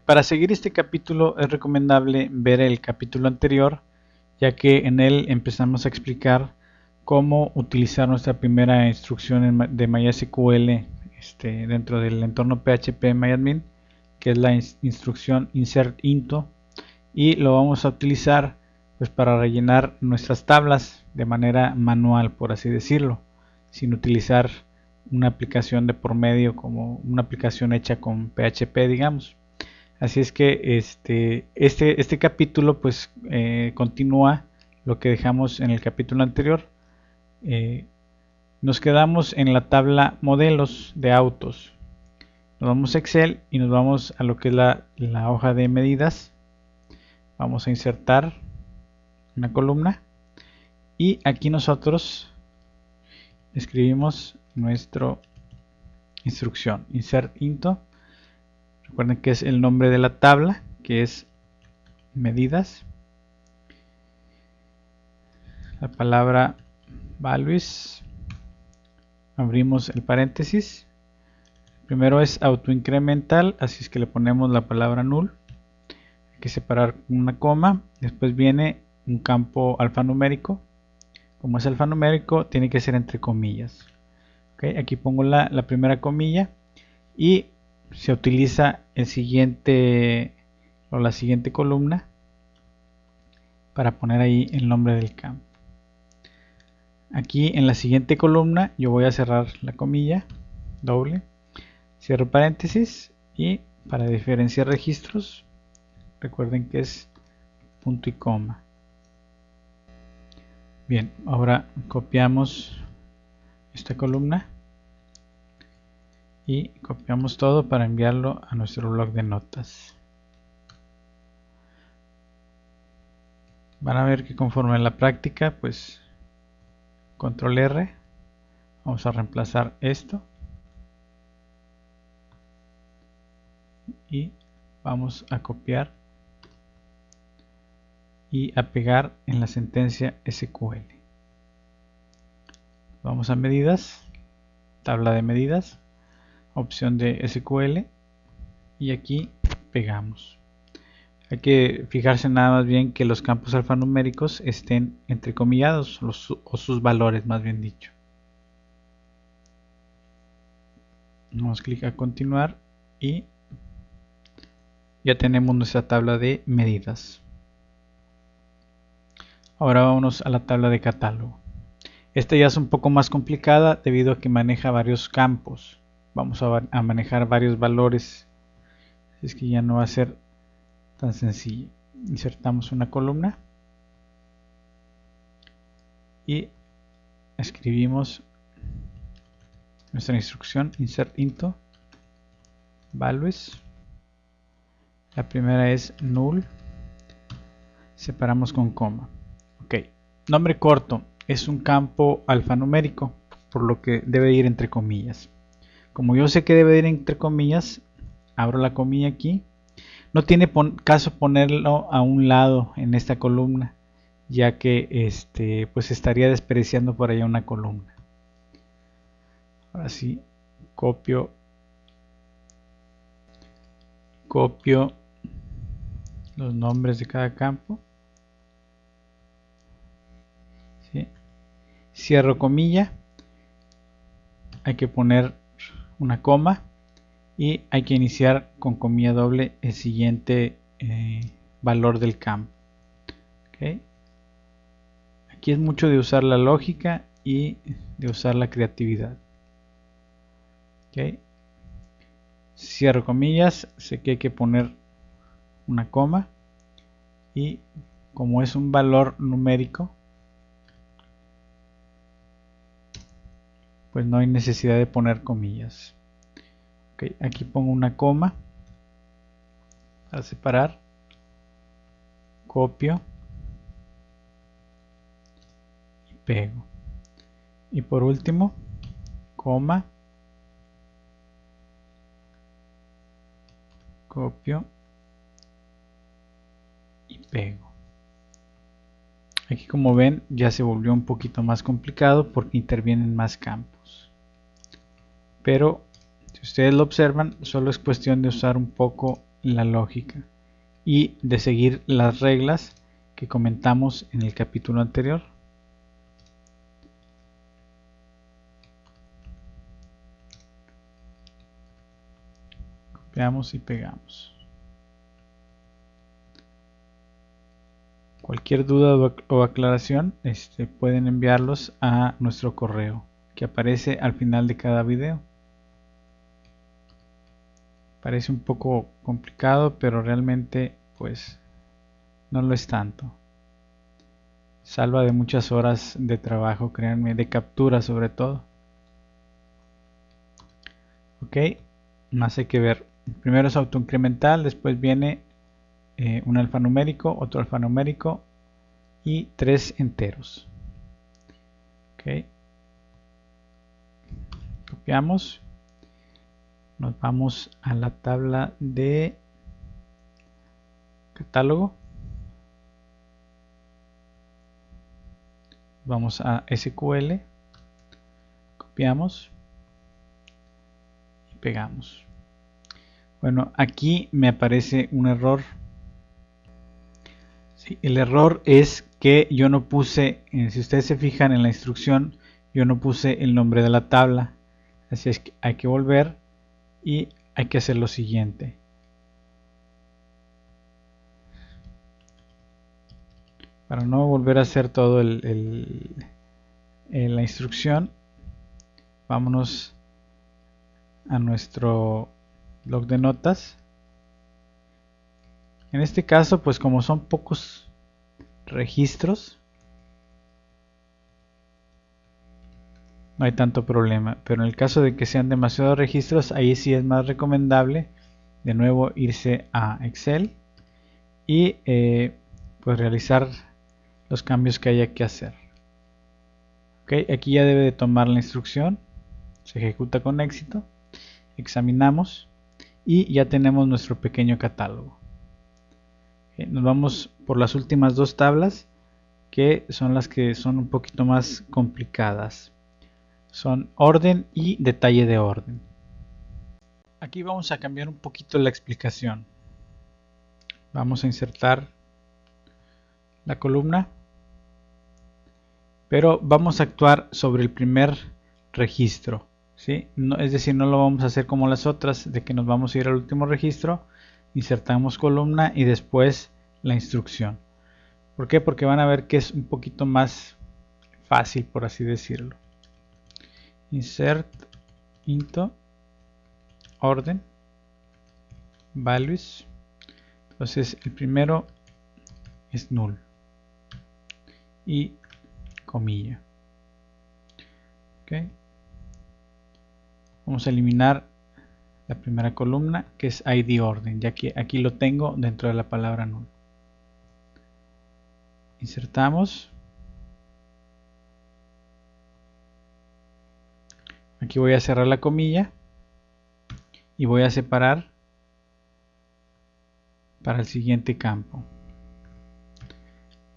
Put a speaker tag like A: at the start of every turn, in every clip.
A: Para seguir este capítulo es recomendable ver el capítulo anterior, ya que en él empezamos a explicar cómo utilizar nuestra primera instrucción de MySQL dentro del entorno PHP MyAdmin, que es la instrucción insert into, y lo vamos a utilizar pues para rellenar nuestras tablas de manera manual, por así decirlo, sin utilizar una aplicación de por medio como una aplicación hecha con PHP, digamos. Así es que este capítulo pues continúa lo que dejamos en el capítulo anterior. Nos quedamos en la tabla modelos de autos. Nos vamos a Excel y nos vamos a lo que es la hoja de medidas. Vamos a insertar una columna y aquí nosotros escribimos nuestra instrucción insert into. Recuerden que es el nombre de la tabla, que es medidas, la palabra values, abrimos el paréntesis, primero es autoincremental, así es que le ponemos la palabra null, hay que separar una coma, después viene un campo alfanumérico, como es alfanumérico tiene que ser entre comillas. Okay, aquí pongo la primera comilla y se utiliza el siguiente o la siguiente columna para poner ahí el nombre del campo. Aquí en la siguiente columna yo voy a cerrar la comilla doble, cierro paréntesis y para diferenciar registros recuerden que es punto y coma. Bien, ahora copiamos esta columna y copiamos todo para enviarlo a nuestro blog de notas. Van a ver que conforme a la práctica pues control R, vamos a reemplazar esto y vamos a copiar y a pegar en la sentencia SQL. Vamos a medidas, tabla de medidas, opción de SQL y aquí pegamos. Hay que fijarse nada más bien que los campos alfanuméricos estén entrecomillados o sus valores más bien dicho. Damos clic a continuar y ya tenemos nuestra tabla de medidas. Ahora vámonos a la tabla de catálogo. Esta ya es un poco más complicada debido a que maneja varios campos. Vamos a manejar varios valores. Así es que ya no va a ser tan sencillo. Insertamos una columna y escribimos nuestra instrucción insert into values. La primera es null, separamos con coma. Ok, nombre corto es un campo alfanumérico, por lo que debe ir entre comillas. Como yo sé que debe ir entre comillas, abro la comilla aquí. No tiene caso ponerlo a un lado en esta columna, ya que pues estaría despreciando por allá una columna. Ahora sí, copio los nombres de cada campo. ¿Sí? Cierro comilla. Hay que poner una coma y hay que iniciar con comilla doble el siguiente valor del campo. ¿Okay? Aquí es mucho de usar la lógica y de usar la creatividad. ¿Okay? Cierro comillas, sé que hay que poner una coma y como es un valor numérico pues no hay necesidad de poner comillas. Okay, aquí pongo una coma para separar, copio y pego. Y por último, coma, copio y pego. Aquí como ven ya se volvió un poquito más complicado porque intervienen más campos. Pero si ustedes lo observan, solo es cuestión de usar un poco la lógica y de seguir las reglas que comentamos en el capítulo anterior. Copiamos y pegamos. Cualquier duda o aclaración, pueden enviarlos a nuestro correo que aparece al final de cada video. Parece un poco complicado, pero realmente pues no lo es tanto. Salva de muchas horas de trabajo, créanme, de captura sobre todo. Ok, más hay que ver. Primero es autoincremental, después viene un alfanumérico, otro alfanumérico y 3 enteros. Ok, copiamos, nos vamos a la tabla de catálogo, vamos a SQL, copiamos y pegamos. Bueno, aquí me aparece un error. Sí, el error es que yo no puse, si ustedes se fijan en la instrucción, yo no puse el nombre de la tabla. Así es que hay que volver y hay que hacer lo siguiente. Para no volver a hacer todo la instrucción, vámonos a nuestro bloc de notas. En este caso, pues como son pocos registros, no hay tanto problema, pero en el caso de que sean demasiados registros, ahí sí es más recomendable de nuevo irse a Excel y pues realizar los cambios que haya que hacer. Ok, aquí ya debe de tomar la instrucción, se ejecuta con éxito, examinamos y ya tenemos nuestro pequeño catálogo. Okay, nos vamos por las últimas dos tablas, que son las que son un poquito más complicadas. Son orden y detalle de orden. Aquí vamos a cambiar un poquito la explicación. Vamos a insertar la columna, pero vamos a actuar sobre el primer registro, ¿sí? No, es decir, no lo vamos a hacer como las otras, de que nos vamos a ir al último registro, insertamos columna y después la instrucción. ¿Por qué? Porque van a ver que es un poquito más fácil, por así decirlo. Insert into orden values. Entonces el primero es null y comilla. Okay. Vamos a eliminar la primera columna, que es id orden, ya que aquí lo tengo dentro de la palabra null. Insertamos. Aquí voy a cerrar la comilla y voy a separar para el siguiente campo.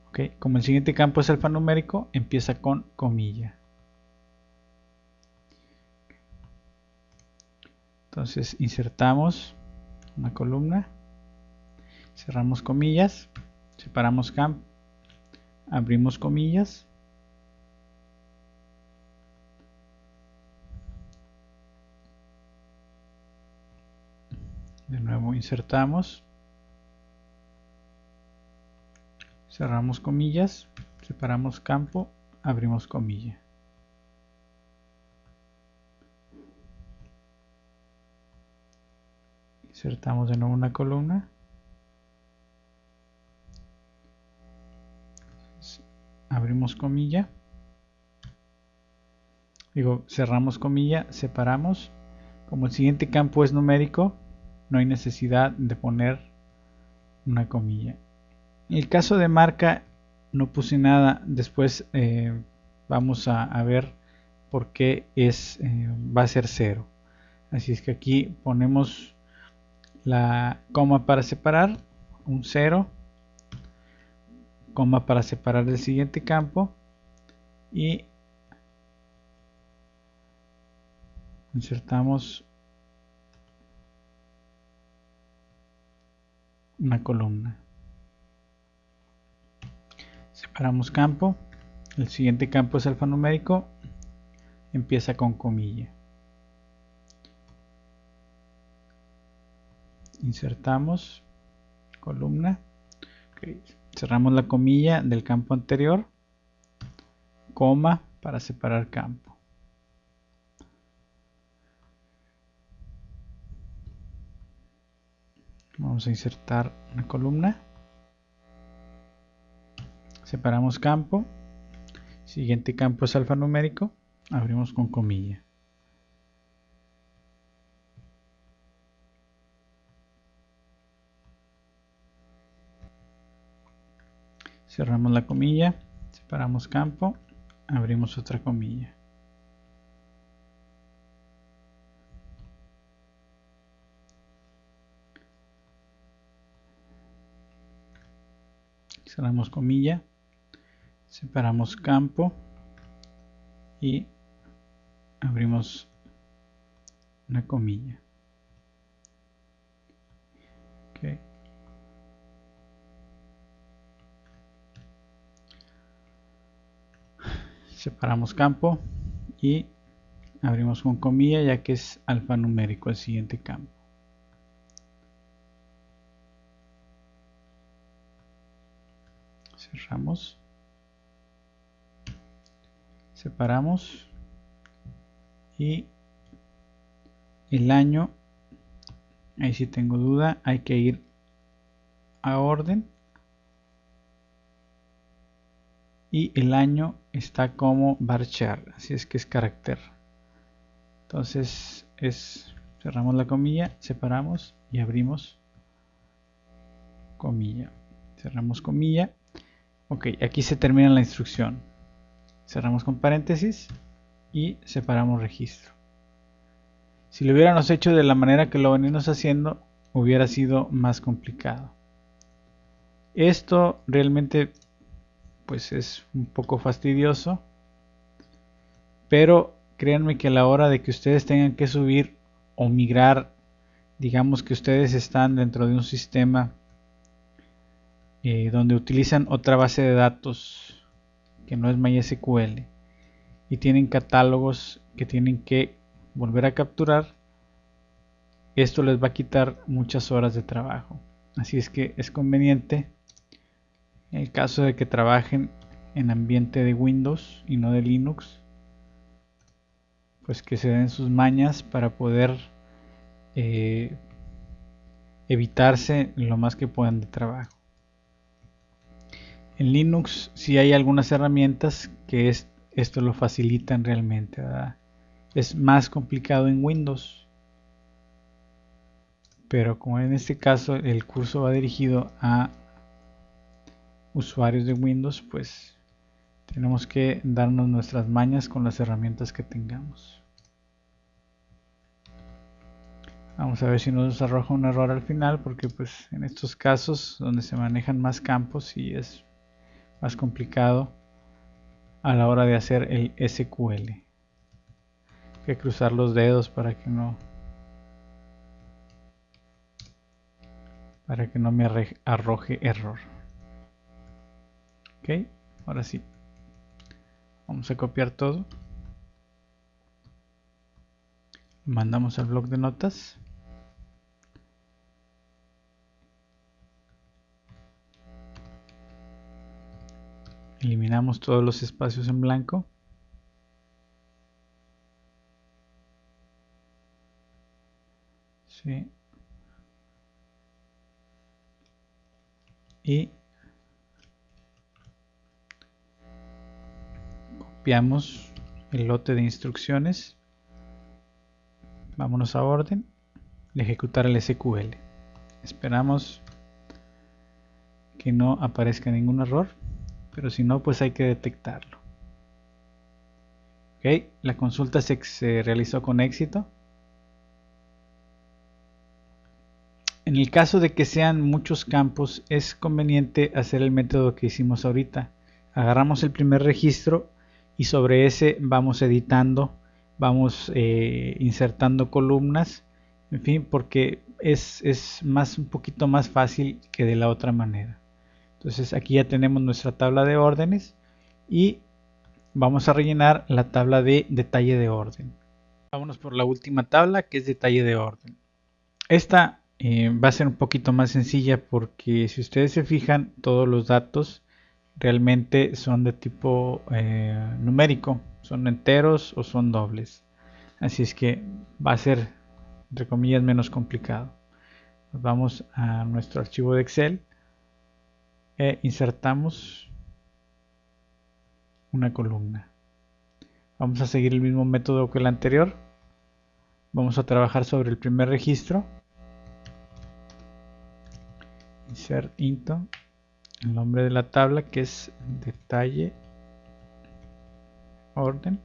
A: Okay. Como el siguiente campo es alfanumérico, empieza con comilla. Entonces insertamos una columna, cerramos comillas, separamos campo, abrimos comillas, de nuevo insertamos, cerramos comillas, separamos campo, abrimos comilla. Insertamos de nuevo una columna, abrimos comilla, cerramos comilla, separamos. Como el siguiente campo es numérico, no hay necesidad de poner una comilla. En el caso de marca no puse nada, después vamos a ver por qué va a ser 0. Así es que aquí ponemos la coma para separar, un 0, coma para separar del siguiente campo y insertamos una columna. Separamos campo. El siguiente campo es alfanumérico. Empieza con comilla. Insertamos columna. Okay. Cerramos la comilla del campo anterior. Coma para separar campo. Vamos a insertar una columna. Separamos campo. Siguiente campo es alfanumérico. Abrimos con comilla. Cerramos la comilla. Separamos campo. Abrimos otra comilla. Cerramos comilla. Separamos campo. Y abrimos una comilla. Okay. Separamos campo y abrimos con comilla, ya que es alfanumérico el siguiente campo. Cerramos. Separamos. Y el año, ahí sí tengo duda, hay que ir a orden. Y el año está como varchar, así es que es carácter. Entonces cerramos la comilla, separamos y abrimos comilla. Cerramos comilla. Ok, aquí se termina la instrucción. Cerramos con paréntesis y separamos registro. Si lo hubiéramos hecho de la manera que lo venimos haciendo, hubiera sido más complicado. Esto realmente pues es un poco fastidioso, pero créanme que a la hora de que ustedes tengan que subir o migrar, digamos que ustedes están dentro de un sistema donde utilizan otra base de datos que no es MySQL y tienen catálogos que tienen que volver a capturar, esto les va a quitar muchas horas de trabajo. Así es que es conveniente, en el caso de que trabajen en ambiente de Windows y no de Linux, pues que se den sus mañas para poder evitarse lo más que puedan de trabajo. En Linux sí hay algunas herramientas que esto lo facilitan realmente, ¿verdad? Es más complicado en Windows, pero como en este caso el curso va dirigido a usuarios de Windows, pues tenemos que darnos nuestras mañas con las herramientas que tengamos. Vamos a ver si nos arroja un error al final, porque pues en estos casos donde se manejan más campos y es más complicado a la hora de hacer el SQL. Hay que cruzar los dedos para que no me arroje error. Ok, ahora sí. Vamos a copiar todo. Lo mandamos al bloc de notas. Eliminamos todos los espacios en blanco. Sí. Y copiamos el lote de instrucciones. Vámonos a orden de ejecutar el SQL. Esperamos que no aparezca ningún error, pero si no, pues hay que detectarlo. Ok, la consulta se realizó con éxito. En el caso de que sean muchos campos, es conveniente hacer el método que hicimos ahorita. Agarramos el primer registro y sobre ese vamos editando, vamos insertando columnas, en fin, porque es un poquito más fácil que de la otra manera. Entonces aquí ya tenemos nuestra tabla de órdenes y vamos a rellenar la tabla de detalle de orden. Vámonos por la última tabla, que es detalle de orden. Esta va a ser un poquito más sencilla porque si ustedes se fijan, todos los datos realmente son de tipo numérico, son enteros o son dobles. Así es que va a ser, entre comillas, menos complicado. Nos vamos a nuestro archivo de Excel e insertamos una columna. Vamos a seguir el mismo método que el anterior. Vamos a trabajar sobre el primer registro. Insert into el nombre de la tabla, que es detalle orden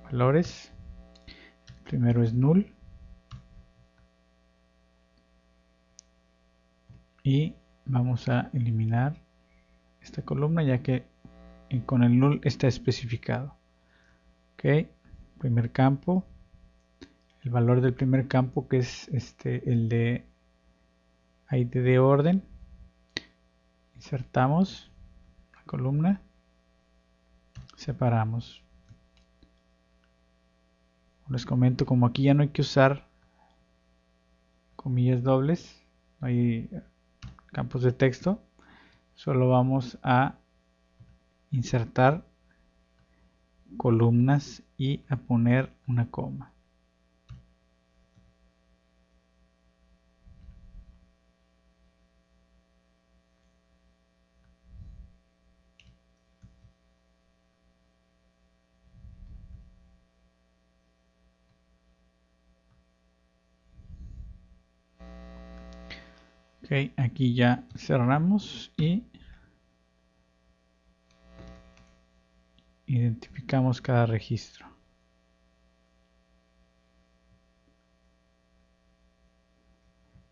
A: valores. Primero es null y vamos a eliminar esta columna ya que con el null está especificado. Ok, primer campo, el valor del primer campo, que es el de ID de orden. Insertamos la columna, separamos. Les comento, como aquí ya no hay que usar comillas dobles, no hay campos de texto, solo vamos a insertar columnas y a poner una coma. Ok, aquí ya cerramos y identificamos cada registro.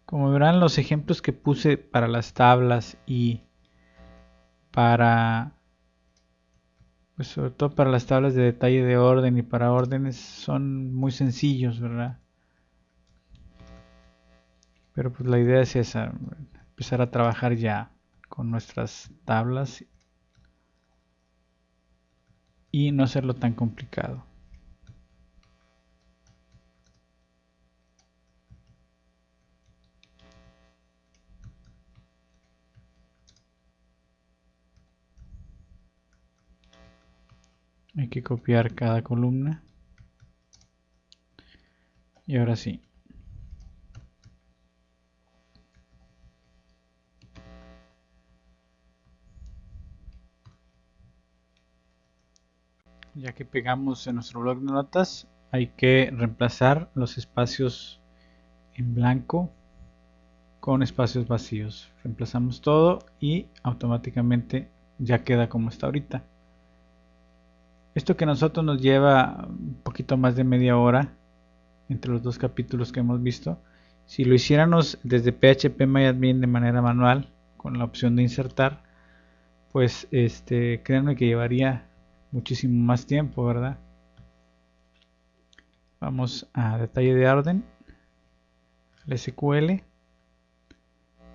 A: Como verán, los ejemplos que puse para las tablas y para, pues sobre todo para las tablas de detalle de orden y para órdenes, son muy sencillos, ¿verdad? Pero pues la idea es esa, empezar a trabajar ya con nuestras tablas y no hacerlo tan complicado. Hay que copiar cada columna. Y ahora sí. Ya que pegamos en nuestro bloc de notas, hay que reemplazar los espacios en blanco con espacios vacíos. Reemplazamos todo y automáticamente ya queda como está ahorita. Esto que a nosotros nos lleva un poquito más de media hora entre los dos capítulos que hemos visto, si lo hiciéramos desde PHP-MyAdmin de manera manual con la opción de insertar, pues créanme que llevaría muchísimo más tiempo, ¿verdad? Vamos a detalle de orden, al SQL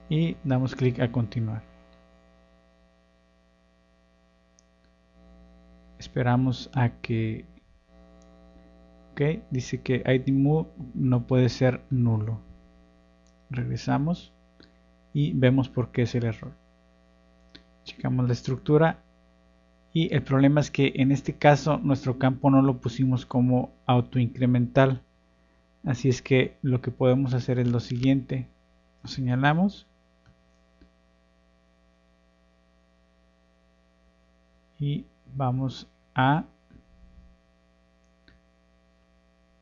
A: y damos clic a continuar. Esperamos a que dice que IDMove no puede ser nulo. Regresamos y vemos por qué es el error. Checamos la estructura y el problema es que en este caso nuestro campo no lo pusimos como autoincremental. Así es que lo que podemos hacer es lo siguiente. Lo señalamos y vamos a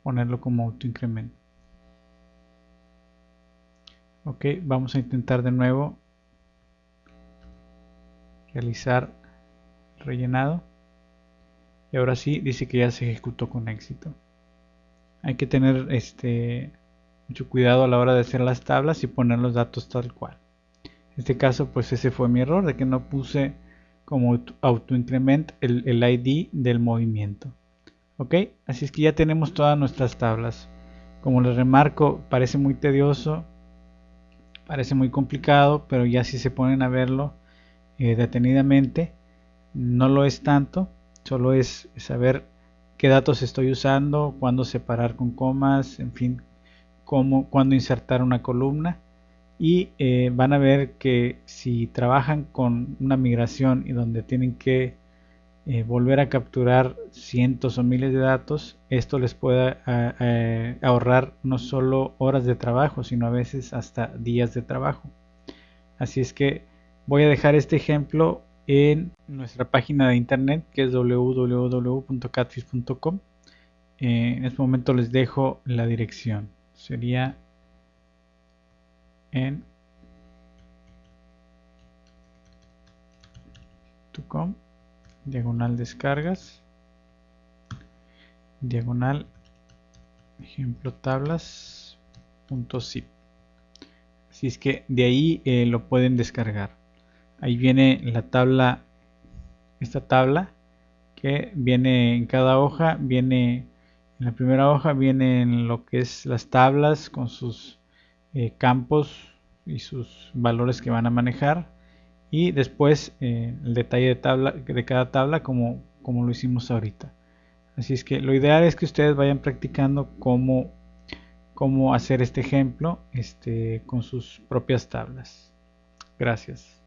A: ponerlo como autoincremento. Ok, vamos a intentar de nuevo realizar el rellenado y ahora sí dice que ya se ejecutó con éxito. Hay que tener mucho cuidado a la hora de hacer las tablas y poner los datos tal cual. En este caso pues ese fue mi error, de que no puse como autoincrement el ID del movimiento. Ok, así es que ya tenemos todas nuestras tablas. Como les remarco, parece muy tedioso, parece muy complicado, pero ya si se ponen a verlo detenidamente, no lo es tanto. Solo es saber qué datos estoy usando, cuándo separar con comas, en fin, cuándo insertar una columna. Y van a ver que si trabajan con una migración y donde tienen que volver a capturar cientos o miles de datos, esto les puede ahorrar no solo horas de trabajo, sino a veces hasta días de trabajo. Así es que voy a dejar este ejemplo en nuestra página de internet, que es www.catfish.com. En este momento les dejo la dirección. Sería en .com, diagonal descargas, diagonal ejemplo tablas.zip. Así es que de ahí lo pueden descargar. Ahí viene la tabla, esta tabla que viene en cada hoja, viene en la primera hoja vienen lo que es las tablas con sus campos y sus valores que van a manejar, y después el detalle de cada tabla como lo hicimos ahorita. Así es que lo ideal es que ustedes vayan practicando cómo hacer este ejemplo con sus propias tablas. Gracias.